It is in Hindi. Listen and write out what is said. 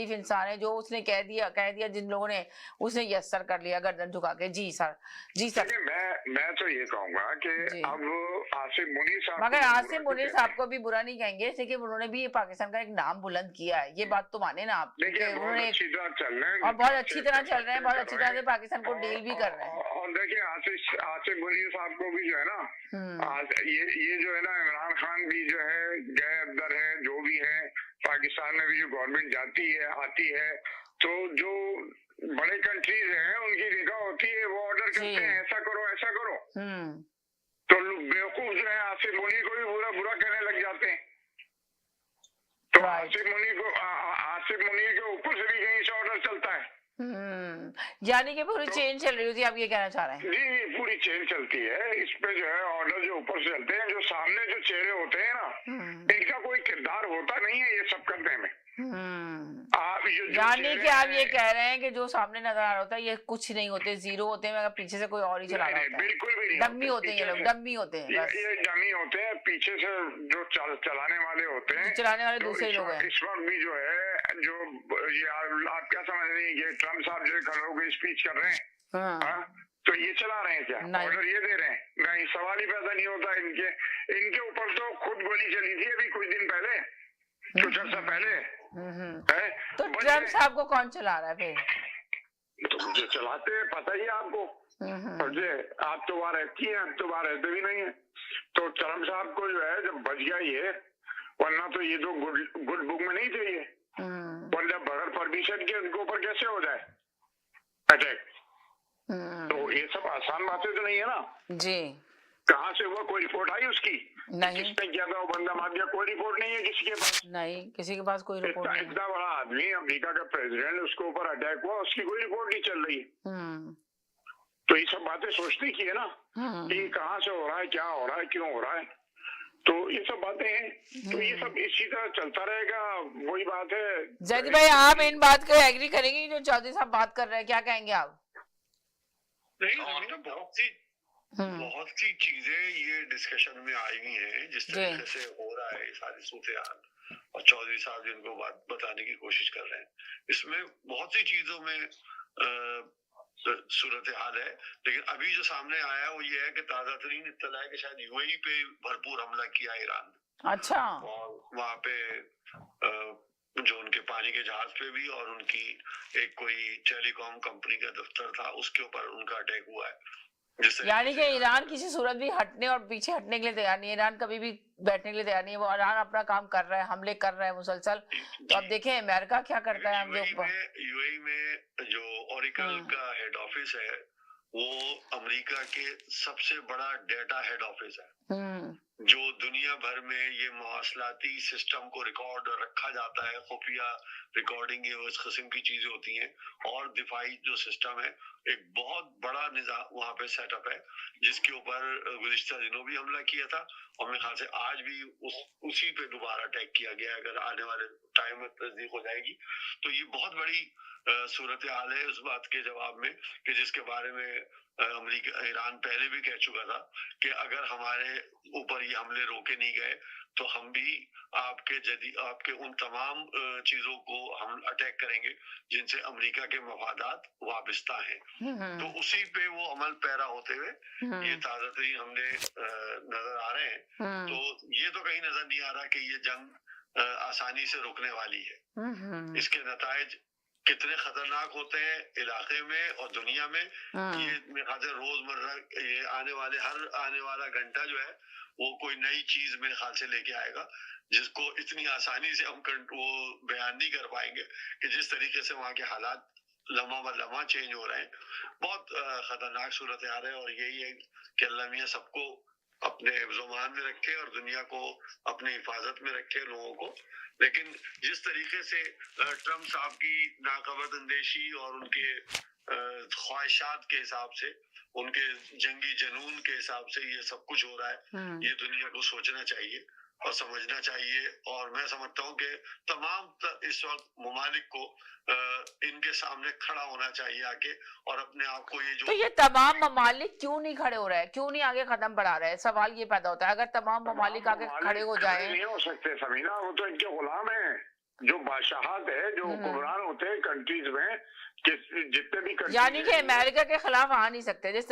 इंसान है जो उसने कह दिया जिन लोगों ने उसने यस सर कर लिया गर्दन झुका के। जी सर, जी सर। मैं तो ये कहूंगा कि अब आसिफ मुनीर साहब, मगर आसिफ मुनीर साहब को भी बुरा नहीं कहेंगे, लेकिन उन्होंने भी पाकिस्तान का एक नाम बुलंद किया है, ये बात तो माने ना आप। देखिए बहुत अच्छी तरह चल रहे हैं और बहुत अच्छी तरह चल रहे हैं, बहुत अच्छी तरह से पाकिस्तान को डील भी कर रहे हैं। और देखिए आसिफ मुनीर साहब को भी जो है ना, ये जो है ना, इमरान खान भी जो है गए अंदर है, जो भी है पाकिस्तान में भी जो गवर्नमेंट जाती है आती है, तो जो बड़े कंट्रीज हैं उनकी निगाह होती है, वो ऑर्डर करते हैं ऐसा करो ऐसा करो, तो बेवकूफ जो है आसिफ मुनीर को भी बुरा कहने लग जाते हैं। तो आसिफ मुनीर के ऊपर से भी कहीं से ऑर्डर चलता है। यानी कि पूरी चेन चल रही होती है, आप ये कहना चाह रहे हैं? जी, पूरी चेन चलती है। इस पे जो है ऑर्डर जो ऊपर से चलते हैं, जो सामने जो चेहरे होते हैं ना, इनका कोई किरदार होता नहीं है ये सब करने में। आप यानी कि आप ये कह रहे हैं कि जो सामने नजर आ रहा होता है ये कुछ नहीं होते, जीरो होते हैं, मगर पीछे से कोई और ही चला रहा होता है। बिल्कुल भी नहीं, डम्मी होते हैं ये लोग, डम्मी होते हैं, ये डमी होते हैं। पीछे से जो चलाने वाले होते हैं, चलाने वाले दूसरे लोग हैं। इस वक्त भी जो है जो ये आप क्या समझ रहे हैं कि ट्रम्प साहब जो खड़े होकर स्पीच कर रहे हैं, तो ये चला रहे हैं क्या, ऑर्डर ये दे रहे हैं? नहीं, सवाल ही पैदा नहीं होता। इनके ऊपर तो खुद गोली चली थी अभी कुछ दिन पहले, कुछ अर्सा पहले। तो ट्रम्प साहब को कौन चला रहा है फिर? तो मुझे चलाते हैं पता ही है आपको। आप तो वहां रहती हैं, हम तो वहां रहते भी नहीं है। तो ट्रम्प साहब को जो है जब बच गया ये, वरना तो ये तो गुड बुक में नहीं थे ये, वरना बगैर परमिशन के उनके ऊपर कैसे हो जाए अटैक? तो ये सब आसान बातें तो नहीं है ना जी। कहाँ से हुआ, कोई रिपोर्ट आई उसकी? नहीं, किसने किया था वो बंदा मार दिया? कोई रिपोर्ट नहीं है किसी के पास। नहीं, किसी के पास कोई रिपोर्ट नहीं। इतना बड़ा आदमी, अमेरिका का प्रेसिडेंट, उसके ऊपर अटैक हुआ, उसकी कोई रिपोर्ट नहीं चल रही। तो ये सब बातें सोचने की है ना कि कहाँ से हो रहा है, क्या हो रहा है, क्यों हो रहा है। तो ये सब बातें हैं, तो ये सब इसी तरह चलता रहेगा। वही बात है। जैदी भाई, आप इन बात को एग्री करेंगे जो चौधरी साहब बात कर रहे हैं? क्या कहेंगे आप? नहीं, बहुत सी चीजें ये डिस्कशन में आई हुई हैं, जिस तरीके से हो रहा है सारी सूरत, और चौधरी साहब जिनको बात बताने की कोशिश कर रहे हैं, इसमें बहुत सी चीजों में सूरत हाल है। लेकिन अभी जो सामने आया वो ये है कि ताजा तरीन इत्तला है कि शायद यूएई पे भरपूर हमला किया ईरान ने। अच्छा। और वहाँ पे जो उनके पानी के जहाज पे भी, और उनकी एक कोई टेलीकॉम कंपनी का दफ्तर था, उसके ऊपर उनका अटैक हुआ है। यानी कि ईरान किसी सूरत भी हटने और पीछे हटने के लिए तैयार नहीं है, ईरान कभी भी बैठने के लिए तैयार नहीं है। वो ईरान अपना काम कर रहा है, हमले कर रहा है मुसलसल। तो अब देखें अमेरिका क्या करता है हमले ऊपर। यूएई में जो ओरेकल का हेड ऑफिस है, वो अमेरिका के सबसे बड़ा डेटा हेड ऑफिस है, जो दुनिया भर में ये मवासलाती सिस्टम को रिकॉर्ड रखा जाता है, खुफिया रिकॉर्डिंग इस किस्म की चीजें होती हैं। और दिफाई जो सिस्टम है, एक बहुत बड़ा निजाम वहाँ पे सेटअप है, जिसके ऊपर गुज़िश्ता दिनों भी हमला किया था, और मेरे ख्याल से आज भी उसी पे दोबारा अटैक किया गया। अगर आने वाले टाइम में तस्दीक हो जाएगी तो ये बहुत बड़ी सूरत हाल है उस बात के जवाब में, कि जिसके बारे में अमेरिका ईरान पहले भी कह चुका था कि अगर हमारे ऊपर ये हमले रोके नहीं गए तो हम भी आपके उन तमाम चीजों को हम अटैक करेंगे जिनसे अमेरिका के मफादात वाबस्ता हैं। तो उसी पे वो अमल पैरा होते हुए ये ताजा तरीन हमले नजर आ रहे हैं। तो ये तो कहीं नजर नहीं आ रहा कि ये जंग आसानी से रुकने वाली है। इसके नतायज कितने खतरनाक होते हैं इलाके में और दुनिया में, ये मेरे ख्याल से रोजमर्रा ये हर आने वाला घंटा जो है वो कोई नई चीज मेरे ख्याल से लेके आएगा, जिसको इतनी आसानी से हम वो बयान नहीं कर पाएंगे कि जिस तरीके से वहाँ के हालात लम्हा ब लम्हा चेंज हो रहे हैं। बहुत खतरनाक सूरत आ रहा है, और यही है कि अल्लाह मियां सबको अपने हिफ्ज़-ओ-मान में रखे और दुनिया को अपनी हिफाजत में रखे, लोगों को। लेकिन जिस तरीके से ट्रम्प साहब की नाकबत अंदेशी और उनके ख्वाहिशात के हिसाब से, उनके जंगी जनून के हिसाब से ये सब कुछ हो रहा है, ये दुनिया को सोचना चाहिए और समझना चाहिए। और मैं समझता हूँ कि तमाम इस वक्त ममालिक को इनके सामने खड़ा होना चाहिए आके, और अपने आप को ये जो। तो ये तमाम ममालिक क्यों नहीं खड़े हो रहे हैं, क्यों नहीं आगे कदम बढ़ा रहे हैं? सवाल ये पैदा होता है। अगर तमाम ममालिक आगे खड़े हो जाए, नहीं हो सकते समीना, वो तो इनके गुलाम है। जो बादशाहत है, जो हुक्मरान होते हैं कंट्रीज में, जितने भी यानी कि अमेरिका के खिलाफ आ नहीं सकते, जिस